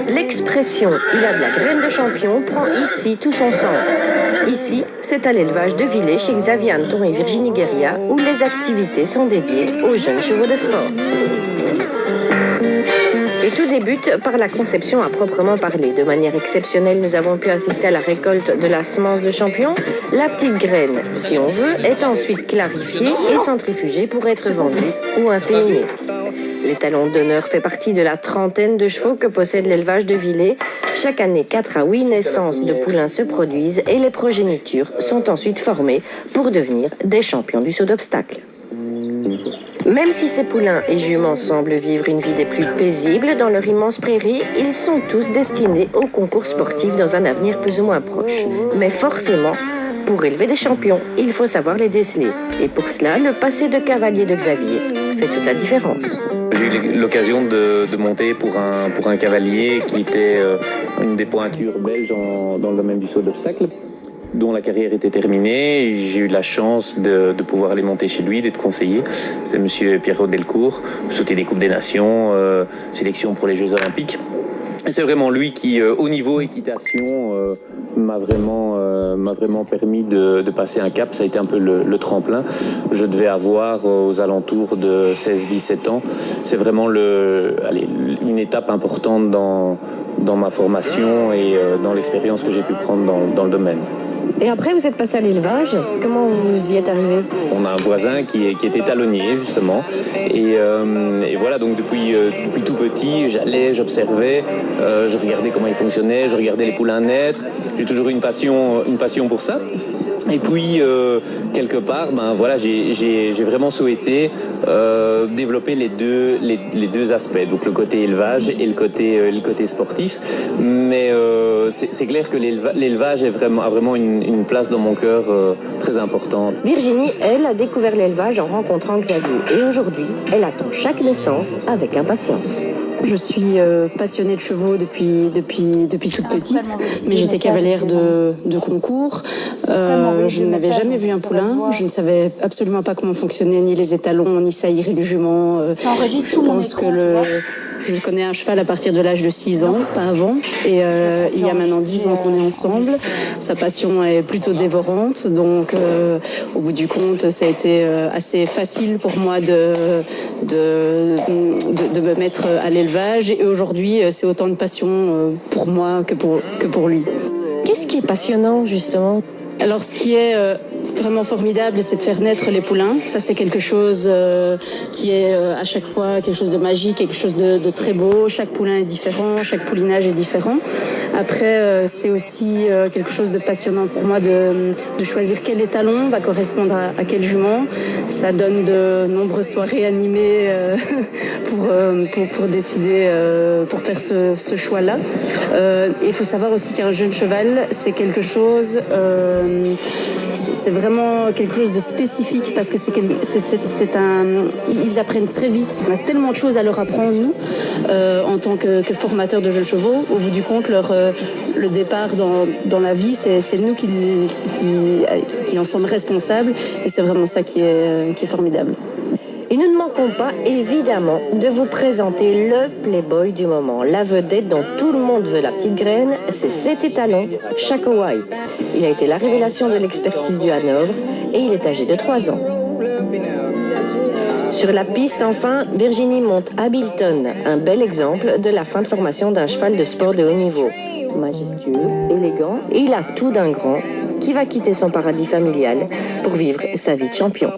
L'expression « il a de la graine de champion » prend ici tout son sens. Ici, c'est à l'élevage de Villers chez Xavier Anton et Virginie Guéria où les activités sont dédiées aux jeunes chevaux de sport. Et tout débute par la conception à proprement parler. De manière exceptionnelle, nous avons pu assister à la récolte de la semence de champion. La petite graine, si on veut, est ensuite clarifiée et centrifugée pour être vendue ou inséminée. L'étalon d'honneur fait partie de la trentaine de chevaux que possède l'élevage de Villers. Chaque année, 4 à 8 naissances de poulains se produisent et les progénitures sont ensuite formées pour devenir des champions du saut d'obstacle. Même si ces poulains et juments semblent vivre une vie des plus paisibles dans leur immense prairie, ils sont tous destinés au concours sportif dans un avenir plus ou moins proche. Mais forcément, pour élever des champions, il faut savoir les déceler. Et pour cela, le passé de cavalier de Xavier fait toute la différence. J'ai eu l'occasion de monter pour un cavalier qui était une des pointures belges dans le domaine du saut d'obstacle, dont la carrière était terminée. J'ai eu la chance de pouvoir aller monter chez lui, d'être conseillé. C'est M. Pierrot Delcourt, sauter des Coupes des Nations, sélection pour les Jeux Olympiques. Et c'est vraiment lui qui, au niveau équitation, m'a vraiment permis de passer un cap. Ça a été un peu le tremplin. Je devais avoir aux alentours de 16-17 ans. C'est vraiment une étape importante dans ma formation et dans l'expérience que j'ai pu prendre dans le domaine. Et après, vous êtes passé à l'élevage. Comment vous y êtes arrivé? On a un voisin qui était talonnier, justement. Et voilà, donc depuis tout petit, j'allais, j'observais, je regardais comment ils fonctionnaient, je regardais les poulains naître. J'ai toujours eu une passion pour ça. Et puis, quelque part, voilà, j'ai vraiment souhaité développer les deux aspects, donc le côté élevage et le côté sportif. Mais c'est clair que l'élevage a vraiment une place dans mon cœur très importante. Virginie, elle, a découvert l'élevage en rencontrant Xavier. Et aujourd'hui, elle attend chaque naissance avec impatience. Je suis passionnée de chevaux depuis toute petite, mais j'étais cavalière de concours. Je n'avais jamais vu un poulain. Je ne savais absolument pas comment fonctionnaient ni les étalons, ni saillir du jument. Je pense que je connais un cheval à partir de l'âge de 6 ans, pas avant. Et il y a maintenant 10 ans qu'on est ensemble. Sa passion est plutôt dévorante. Donc, au bout du compte, ça a été assez facile pour moi de me mettre à l'élevage. Et aujourd'hui, c'est autant de passion pour moi que pour lui. Qu'est-ce qui est passionnant, justement ? Alors, ce qui est vraiment formidable, c'est de faire naître les poulains. Ça, c'est quelque chose qui est à chaque fois quelque chose de magique, quelque chose de très beau. Chaque poulain est différent, chaque poulinage est différent. Après, c'est aussi quelque chose de passionnant pour moi de choisir quel étalon va correspondre à quel jument. Ça donne de nombreuses soirées animées pour décider, pour faire ce choix-là. Il faut savoir aussi qu'un jeune cheval, c'est quelque chose... c'est vraiment quelque chose de spécifique parce que ils apprennent très vite. On a tellement de choses à leur apprendre, nous, en tant que formateurs de jeunes chevaux. Au bout du compte, le départ dans la vie, c'est nous qui en sommes responsables et c'est vraiment ça qui est formidable. Et nous ne manquons pas, évidemment, de vous présenter le playboy du moment. La vedette dont tout le monde veut la petite graine, c'est cet étalon, Chaco White. Il a été la révélation de l'expertise du Hanovre et il est âgé de 3 ans. Sur la piste, enfin, Virginie monte Hamilton, un bel exemple de la fin de formation d'un cheval de sport de haut niveau. Majestueux, élégant, et il a tout d'un grand qui va quitter son paradis familial pour vivre sa vie de champion.